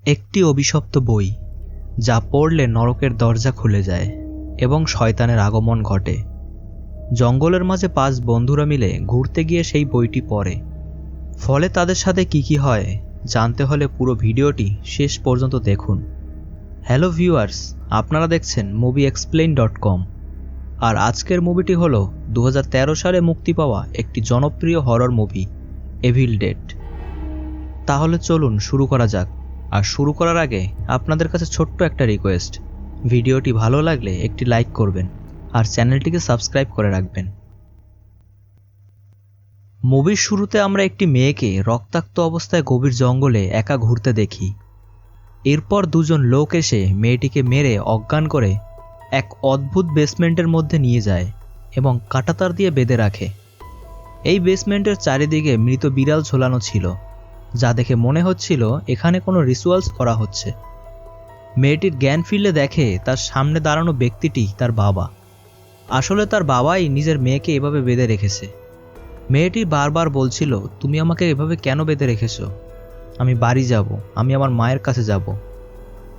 একটি অভিশপ্ত বই, যা পড়লে নরকের দরজা খুলে যায় এবং শয়তানের আগমন ঘটে। জঙ্গলের মাঝে 5 বন্ধুরা মিলে ঘুরতে গিয়ে সেই বইটি পড়ে। ফলে তাদের সাথে কি হয় জানতে হলে পুরো ভিডিওটি শেষ পর্যন্ত দেখুন। হ্যালো ভিউয়ার্স, আপনারা দেখছেন movieexplain.com। আর আজকের মুভিটি হলো 2013 সালে মুক্তি পাওয়া একটি জনপ্রিয় হরর মুভি, এভিল ডেড। তাহলে চলুন শুরু করা যাক। আর শুরু করার আগে আপনাদের কাছে ছোট্ট একটা রিকোয়েস্ট, ভিডিওটি ভালো লাগলে একটি লাইক করবেন আর চ্যানেলটিকে সাবস্ক্রাইব করে রাখবেন। মুভির শুরুতে আমরা একটি মেয়েকে রক্তাক্ত অবস্থায় গভীর জঙ্গলে একা ঘুরতে দেখি। এরপর দুজন লোক এসে মেয়েটিকে মেরে অজ্ঞান করে এক অদ্ভুত বেসমেন্টের মধ্যে নিয়ে যায় এবং কাঁটাতার দিয়ে বেঁধে রাখে। এই বেসমেন্টের চারিদিকে মৃত বিড়াল ঝোলানো ছিল, যা দেখে মনে হচ্ছিল এখানে কোনো রিচুয়ালস করা হচ্ছে। মেয়েটির জ্ঞান ফিরলে দেখে তার সামনে দাঁড়ানো ব্যক্তিটি তার বাবা। আসলে তার বাবাই নিজের মেয়েকে এভাবে বেঁধে রেখেছে। মেয়েটি বারবার বলছিল, তুমি আমাকে এভাবে কেন বেঁধে রেখেছো? আমি বাড়ি যাব, আমি আমার মায়ের কাছে যাব।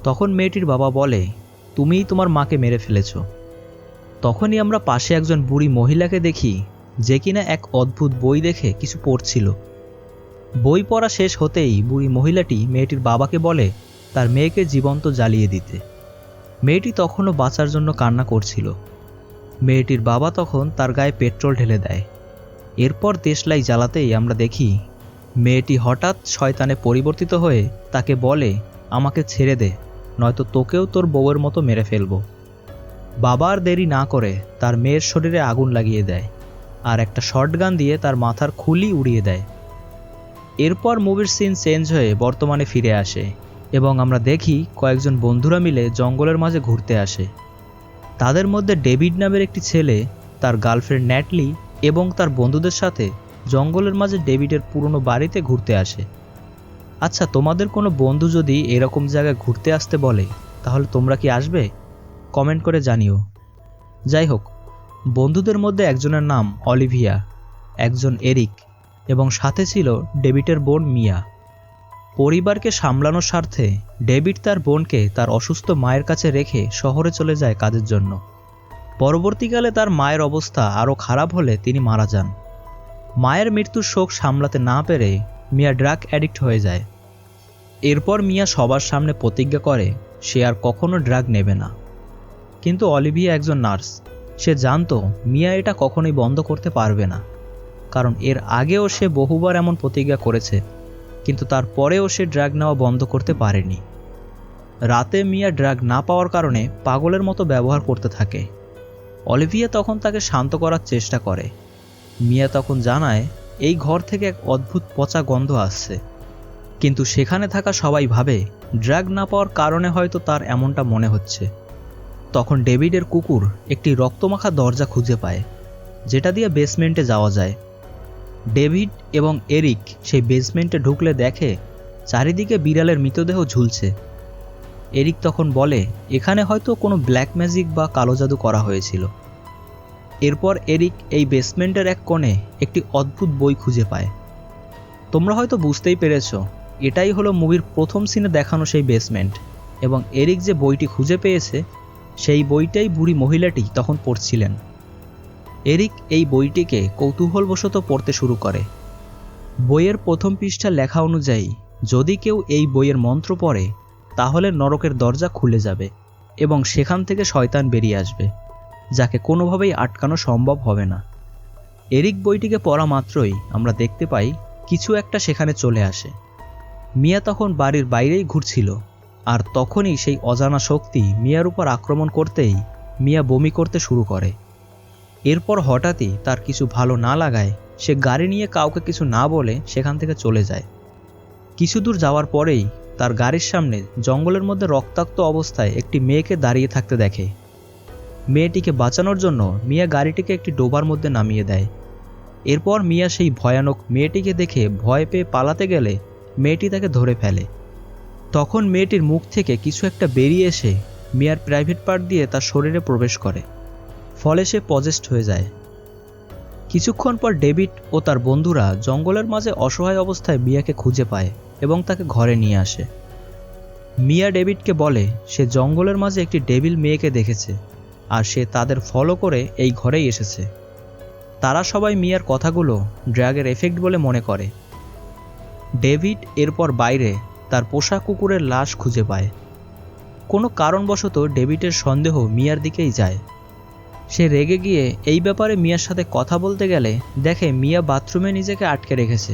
তখন মেয়েটির বাবা বলে, তুমিই তোমার মাকে মেরে ফেলেছো। তখনই আমরা পাশে একজন বুড়ি মহিলাকে দেখি, যে কিনা এক অদ্ভুত বই দেখে কিছু পড়ছিল। বই পড়া শেষ হতেই বুড়ি মহিলাটি মেয়েটির বাবাকে বলে তার মেয়েকে জীবন্ত জ্বালিয়ে দিতে। মেয়েটি তখনও বাঁচার জন্য কান্না করছিল। মেয়েটির বাবা তখন তার গায়ে পেট্রোল ঢেলে দেয়। এরপর দেশলাই জ্বালাতেই আমরা দেখি মেয়েটি হঠাৎ শয়তানে পরিবর্তিত হয়ে তাকে বলে, আমাকে ছেড়ে দে, নয়তো তোকেও তোর বউয়ের মতো মেরে ফেলবো। বাবা আর দেরি না করে তার মেয়ের শরীরে আগুন লাগিয়ে দেয় আর একটা শর্টগান দিয়ে তার মাথার খুলি উড়িয়ে দেয়। এরপর মুভির সিন চেঞ্জ হয়ে বর্তমানে ফিরে আসে এবং আমরা দেখি কয়েকজন বন্ধুরা মিলে জঙ্গলের মাঝে ঘুরতে আসে। তাদের মধ্যে ডেভিড নামের একটি ছেলে তার গার্লফ্রেন্ড ন্যাটলি এবং তার বন্ধুদের সাথে জঙ্গলের মাঝে ডেভিডের পুরনো বাড়িতে ঘুরতে আসে। আচ্ছা, তোমাদের কোনো বন্ধু যদি এরকম জায়গায় ঘুরতে আসতে বলে, তাহলে তোমরা কি আসবে? কমেন্ট করে জানিও। যাই হোক, বন্ধুদের মধ্যে একজনের নাম অলিভিয়া, একজন এরিক এবং সাথে ছিল ডেভিডের বোন মিয়া। পরিবারকে সামলানোর স্বার্থে ডেভিড তার বোনকে তার অসুস্থ মায়ের কাছে রেখে শহরে চলে যায় কাজের জন্য। পরবর্তীকালে তার মায়ের অবস্থা আরও খারাপ হলে তিনি মারা যান। মায়ের মৃত্যুর শোক সামলাতে না পেরে মিয়া ড্রাগ অ্যাডিক্ট হয়ে যায়। এরপর মিয়া সবার সামনে প্রতিজ্ঞা করে সে আর কখনো ড্রাগ নেবে না। কিন্তু অলিভিয়া একজন নার্স, সে জানতো মিয়া এটা কখনোই বন্ধ করতে পারবে না, কারণ এর আগেও সে বহুবার এমন প্রতিজ্ঞা করেছে, কিন্তু তারপরেও সে ড্রাগ নেওয়া বন্ধ করতে পারেনি। রাতে মিয়া ড্রাগ না পাওয়ার কারণে পাগলের মতো ব্যবহার করতে থাকে। অলিভিয়া তখন তাকে শান্ত করার চেষ্টা করে। মিয়া তখন জানায় এই ঘর থেকে এক অদ্ভুত পচা গন্ধ আসছে, কিন্তু সেখানে থাকা সবাই ভাবে ড্রাগ না পাওয়ার কারণে হয়তো তার এমনটা মনে হচ্ছে। তখন ডেভিডের কুকুর একটি রক্তমাখা দরজা খুঁজে পায়, যেটা দিয়ে বেসমেন্টে যাওয়া যায়। ডেভিড এবং এরিক সেই বেসমেন্টে ঢুকলে দেখে চারিদিকে বিড়ালের মৃতদেহ ঝুলছে। এরিক তখন বলে এখানে হয়তো কোনো ব্ল্যাক ম্যাজিক বা কালো জাদু করা হয়েছিল। এরপর এরিক এই বেসমেন্টের এক কোণে একটি অদ্ভুত বই খুঁজে পায়। তোমরা হয়তো বুঝতেই পেরেছ, এটাই হলো মুভির প্রথম সিনে দেখানো সেই বেসমেন্ট, এবং এরিক যে বইটি খুঁজে পেয়েছে সেই বইটাই বুড়ি মহিলাটি তখন পড়ছিলেন। এরিক এই বইটিকে কৌতূহলবশত পড়তে শুরু করে। বইয়ের প্রথম পৃষ্ঠা লেখা অনুযায়ী যদি কেউ এই বইয়ের মন্ত্র পড়ে তাহলে নরকের দরজা খুলে যাবে এবং সেখান থেকে শয়তান বেরিয়ে আসবে, যাকে কোনোভাবেই আটকানো সম্ভব হবে না। এরিক বইটিকে পড়া মাত্রই আমরা দেখতে পাই কিছু একটা সেখানে চলে আসে। মিয়া তখন বাড়ির বাইরেই ঘুরছিল, আর তখনই সেই অজানা শক্তি মিয়ার উপর আক্রমণ করতেই মিয়া বমি করতে শুরু করে। এরপর হঠাৎই তার কিছু ভালো না লাগায় সে গাড়ি নিয়ে কাউকে কিছু না বলে সেখান থেকে চলে যায়। কিছু দূর যাওয়ার পরেই তার গাড়ির সামনে জঙ্গলের মধ্যে রক্তাক্ত অবস্থায় একটি মেয়েকে দাঁড়িয়ে থাকতে দেখে। মেয়েটিকে বাঁচানোর জন্য মিয়া গাড়িটিকে একটি ডোবার মধ্যে নামিয়ে দেয়। এরপর মিয়া সেই ভয়ানক মেয়েটিকে দেখে ভয় পেয়ে পালাতে গেলে মেয়েটি তাকে ধরে ফেলে। তখন মেয়েটির মুখ থেকে কিছু একটা বেরিয়ে এসে মিয়ার প্রাইভেট পার্ট দিয়ে তার শরীরে প্রবেশ করে, ফলে সে পজেসড হয়ে যায়। কিছুক্ষণ পর ডেভিড ও তার বন্ধুরা জঙ্গলের মাঝে অসহায় অবস্থায় মিয়াকে খুঁজে পায় এবং তাকে ঘরে নিয়ে আসে। মিয়া ডেভিডকে বলে সে জঙ্গলের মাঝে একটি ডেভিল মেয়েকে দেখেছে আর সে তাদের ফলো করে এই ঘরেই এসেছে। তারা সবাই মিয়ার কথাগুলো ড্রাগের এফেক্ট বলে মনে করে। ডেভিড এরপর বাইরে তার পোষা কুকুরের লাশ খুঁজে পায়। কোনো কারণবশত ডেভিডের সন্দেহ মিয়ার দিকেই যায়। সে রেগে গিয়ে এই ব্যাপারে মিয়ার সাথে কথা বলতে গেলে দেখে মিয়া বাথরুমে নিজেকে আটকে রেখেছে।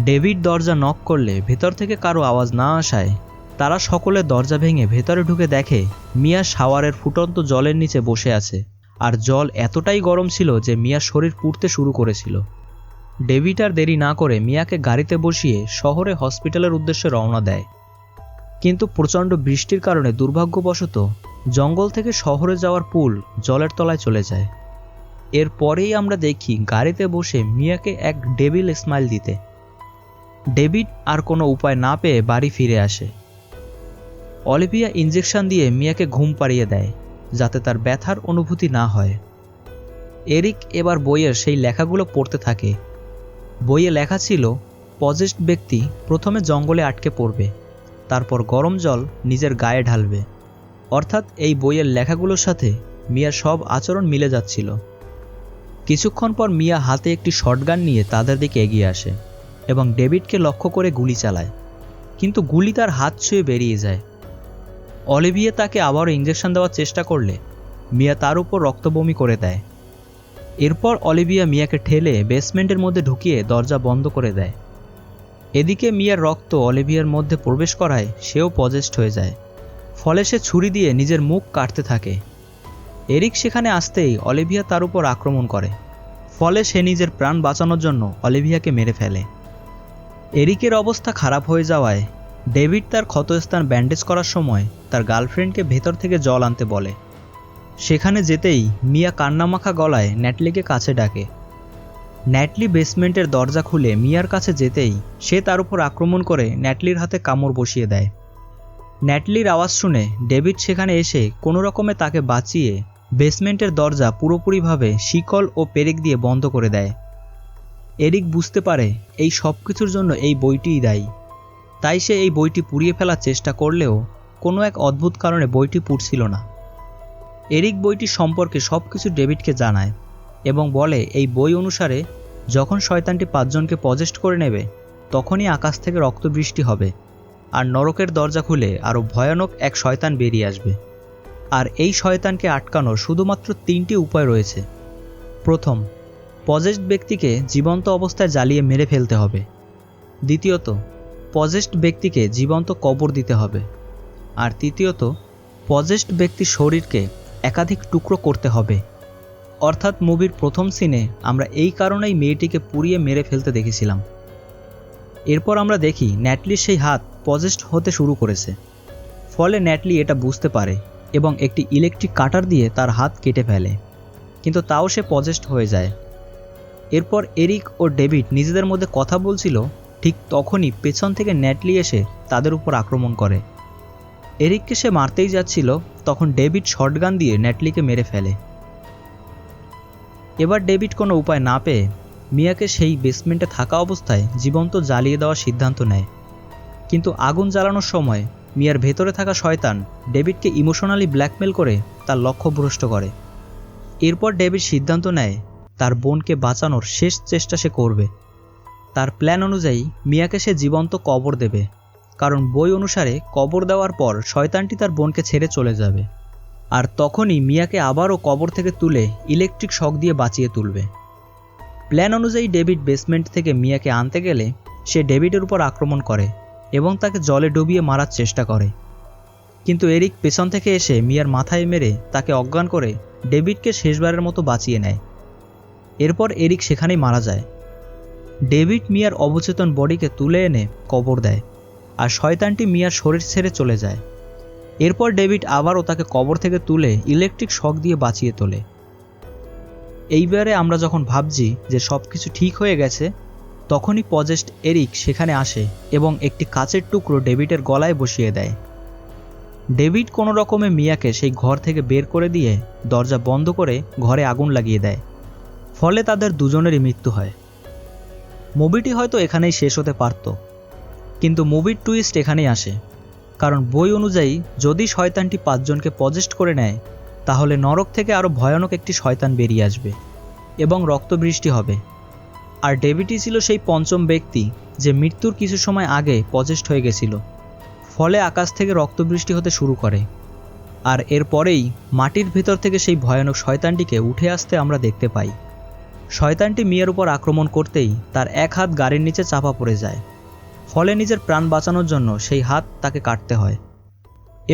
ডেভিড দরজা নক করলে ভেতর থেকে কারো আওয়াজ না আসায় তারা সকলে দরজা ভেঙে ভেতরে ঢুকে দেখে মিয়া শাওয়ারের ফুটন্ত জলের নিচে বসে আছে, আর জল এতটাই গরম ছিল যে মিয়ার শরীর পুড়তে শুরু করেছিল। ডেভিড আর দেরি না করে মিয়াকে গাড়িতে বসিয়ে শহরে হসপিটালের উদ্দেশ্যে রওনা দেয়। কিন্তু প্রচণ্ড বৃষ্টির কারণে দুর্ভাগ্যবশত জঙ্গল থেকে শহরে যাওয়ার পুল জলের তলায় চলে যায়। এরপরেই আমরা দেখি গাড়িতে বসে মিয়াকে এক ডেভিল স্মাইল দিতে। ডেভিড আর কোনো উপায় না পেয়ে বাড়ি ফিরে আসে। অলিভিয়া ইঞ্জেকশন দিয়ে মিয়াকে ঘুম পাড়িয়ে দেয় যাতে তার ব্যথার অনুভূতি না হয়। এরিক এবার বইয়ের সেই লেখাগুলো পড়তে থাকে। বইয়ে লেখা ছিল পজেসড ব্যক্তি প্রথমে জঙ্গলে আটকে পড়বে, তারপর গরম জল নিজের গায়ে ঢালবে। অর্থাৎ এই বইয়ের লেখাগুলোর সাথে মিয়ার সব আচরণ মিলে যাচ্ছিল। কিছুক্ষণ পর মিয়া হাতে একটি শটগান নিয়ে তাদের দিকে এগিয়ে আসে এবং ডেভিডকে লক্ষ্য করে গুলি চালায়, কিন্তু গুলি তার হাত ছুঁয়ে বেরিয়ে যায়। অলিভিয়া তাকে আবারও ইঞ্জেকশন দেওয়ার চেষ্টা করলে মিয়া তার উপর রক্তবমি করে দেয়। এরপর অলিভিয়া মিয়াকে ঠেলে বেসমেন্টের মধ্যে ঢুকিয়ে দরজা বন্ধ করে দেয়। এদিকে মিয়ার রক্ত অলিভিয়ার মধ্যে প্রবেশ করায় সেও পজেসড হয়ে যায়। ফলে সে ছুরি দিয়ে নিজের মুখ কাটতে থাকে। এরিক সেখানে আসতেই অলিভিয়া তার উপর আক্রমণ করে। ফলে সে নিজের প্রাণ বাঁচানোর জন্য অলিভিয়াকে মেরে ফেলে। এরিকের অবস্থা খারাপ হয়ে যাওয়ায় ডেভিড তার ক্ষতস্থান ব্যান্ডেজ করার সময় তার গার্লফ্রেন্ডকে ভেতর থেকে জল আনতে বলে। সেখানে যেতেই মিয়া কান্নামাখা গলায় ন্যাটলিকে কাছে ডাকে। ন্যাটলি বেসমেন্টের দরজা খুলে মিয়ার কাছে যেতেই সে তার উপর আক্রমণ করে ন্যাটলির হাতে কামড় বসিয়ে দেয়। ন্যাটলির আওয়াজ শুনে ডেভিড সেখানে এসে কোনো রকমে তাকে বাঁচিয়ে বেসমেন্টের দরজা পুরোপুরিভাবে শিকল ও পেরেক দিয়ে বন্ধ করে দেয়। এরিক বুঝতে পারে এই সব কিছুর জন্য এই বইটিই দায়ী। তাই সে এই বইটি পুড়িয়ে ফেলার চেষ্টা করলেও কোনো এক অদ্ভুত কারণে বইটি পুড়ছিল না। এরিক বইটি সম্পর্কে সব কিছু ডেভিডকে জানায় এবং বলে এই বই অনুসারে যখন শয়তানটি 5 জনকে পজেস্ট করে নেবে তখনই আকাশ থেকে রক্তবৃষ্টি হবে আর নরকের দরজা খুলে আরও ভয়ানক এক শয়তান বেরিয়ে আসবে। আর এই শয়তানকে আটকানোর শুধুমাত্র 3টি উপায় রয়েছে। প্রথম, পজেস্ট ব্যক্তিকে জীবন্ত অবস্থায় জ্বালিয়ে মেরে ফেলতে হবে। দ্বিতীয়ত, পজেস্ট ব্যক্তিকে জীবন্ত কবর দিতে হবে। আর তৃতীয়ত, পজেস্ট ব্যক্তির শরীরকে একাধিক টুকরো করতে হবে। অর্থাৎ মুভির প্রথম সিনে আমরা এই কারণেই মেয়েটিকে পুড়িয়ে মেরে ফেলতে দেখেছিলাম। এরপর আমরা দেখি ন্যাটলির সেই হাত পজেস্ট হতে শুরু করেছে। ফলে ন্যাটলি এটা বুঝতে পারে এবং একটি ইলেকট্রিক কাটার দিয়ে তার হাত কেটে ফেলে, কিন্তু তাও সে পজেস্ট হয়ে যায়। এরপর এরিক ও ডেভিড নিজেদের মধ্যে কথা বলছিল, ঠিক তখনই পেছন থেকে ন্যাটলি এসে তাদের উপর আক্রমণ করে। এরিককে সে মারতেই যাচ্ছিল, তখন ডেভিড শটগান দিয়ে ন্যাটলিকে মেরে ফেলে। এবার ডেভিড কোনো উপায় না পেয়ে মিয়াকে সেই বেসমেন্টে থাকা অবস্থায় জীবন্ত জ্বালিয়ে দেওয়ার সিদ্ধান্ত নেয়। কিন্তু আগুন জ্বালানোর সময় মিয়ার ভেতরে থাকা শয়তান ডেভিডকে ইমোশনালি ব্ল্যাকমেল করে তার লক্ষ্যভ্রষ্ট করে। এরপর ডেভিড সিদ্ধান্ত নেয় তার বোনকে বাঁচানোর শেষ চেষ্টা সে করবে। তার প্ল্যান অনুযায়ী মিয়াকে সে জীবন্ত কবর দেবে, কারণ বই অনুসারে কবর দেওয়ার পর শয়তানটি তার বোনকে ছেড়ে চলে যাবে। আর তখনই মিয়াকে আবারও কবর থেকে তুলে ইলেকট্রিক শক দিয়ে বাঁচিয়ে তুলবে। প্ল্যান অনুযায়ী ডেভিড বেসমেন্ট থেকে মিয়াকে আনতে গেলে সে ডেভিডের উপর আক্রমণ করে এবং তাকে জলে ডুবিয়ে মারার চেষ্টা করে। কিন্তু এরিক পেছন থেকে এসে মিয়ার মাথায় মেরে তাকে অজ্ঞান করে ডেভিডকে শেষবারের মতো বাঁচিয়ে নেয়। এরপর এরিক সেখানেই মারা যায়। ডেভিড মিয়ার অবচেতন বডিকে তুলে এনে কবর দেয় আর শয়তানটি মিয়ার শরীর ছেড়ে চলে যায়। এরপর ডেভিড আবারও তাকে কবর থেকে তুলে ইলেকট্রিক শক দিয়ে বাঁচিয়ে তোলে। এইবারে আমরা যখন ভাবছি যে সব কিছু ঠিক হয়ে গেছে, তখনই পজেস্ট এরিক সেখানে আসে এবং একটি কাচের টুকরো ডেভিডের গলায় বসিয়ে দেয়। ডেভিড কোনো রকমে মিয়াকে সেই ঘর থেকে বের করে দিয়ে দরজা বন্ধ করে ঘরে আগুন লাগিয়ে দেয়। ফলে তাদের দুজনেরই মৃত্যু হয়। মুভিটি হয়তো এখানেই শেষ হতে পারত, কিন্তু মুভির টুইস্ট এখানেই আসে, কারণ বই অনুযায়ী যদি শয়তানটি 5 জনকে পজেস্ট করে নেয় তাহলে নরক থেকে আরও ভয়ানক একটি শয়তান বেরিয়ে আসবে এবং রক্তবৃষ্টি হবে। আর ডেভিডই ছিল সেই 5ম ব্যক্তি যে মৃত্যুর কিছু সময় আগে পজেস্ট হয়ে গেছিল। ফলে আকাশ থেকে রক্তবৃষ্টি হতে শুরু করে, আর এরপরেই মাটির ভেতর থেকে সেই ভয়ানক শয়তানটিকে উঠে আসতে আমরা দেখতে পাই। শয়তানটি মিয়ার উপর আক্রমণ করতেই তার এক হাত গাড়ির নিচে চাপা পড়ে যায়, ফলে নিজের প্রাণ বাঁচানোর জন্য সেই হাত তাকে কাটতে হয়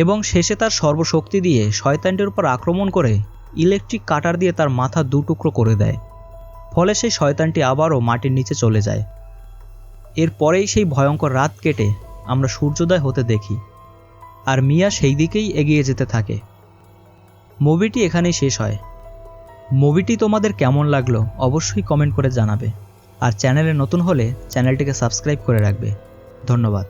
এবং শেষে তার সর্বশক্তি দিয়ে শয়তানটির উপর আক্রমণ করে ইলেকট্রিক কাটার দিয়ে তার মাথা 2 টুকরো করে দেয়। ফলে সেই শয়তানটি আবারও মাটির নিচে চলে যায়। এরপরেই সেই ভয়ঙ্কর রাত কেটে আমরা সূর্যোদয় হতে দেখি, আর মিয়া সেই দিকেই এগিয়ে যেতে থাকে। মুভিটি এখানেই শেষ হয়। মুভিটি তোমাদের কেমন লাগলো অবশ্যই কমেন্ট করে জানাবে, আর চ্যানেলে নতুন হলে চ্যানেলটিকে সাবস্ক্রাইব করে রাখবে। ধন্যবাদ।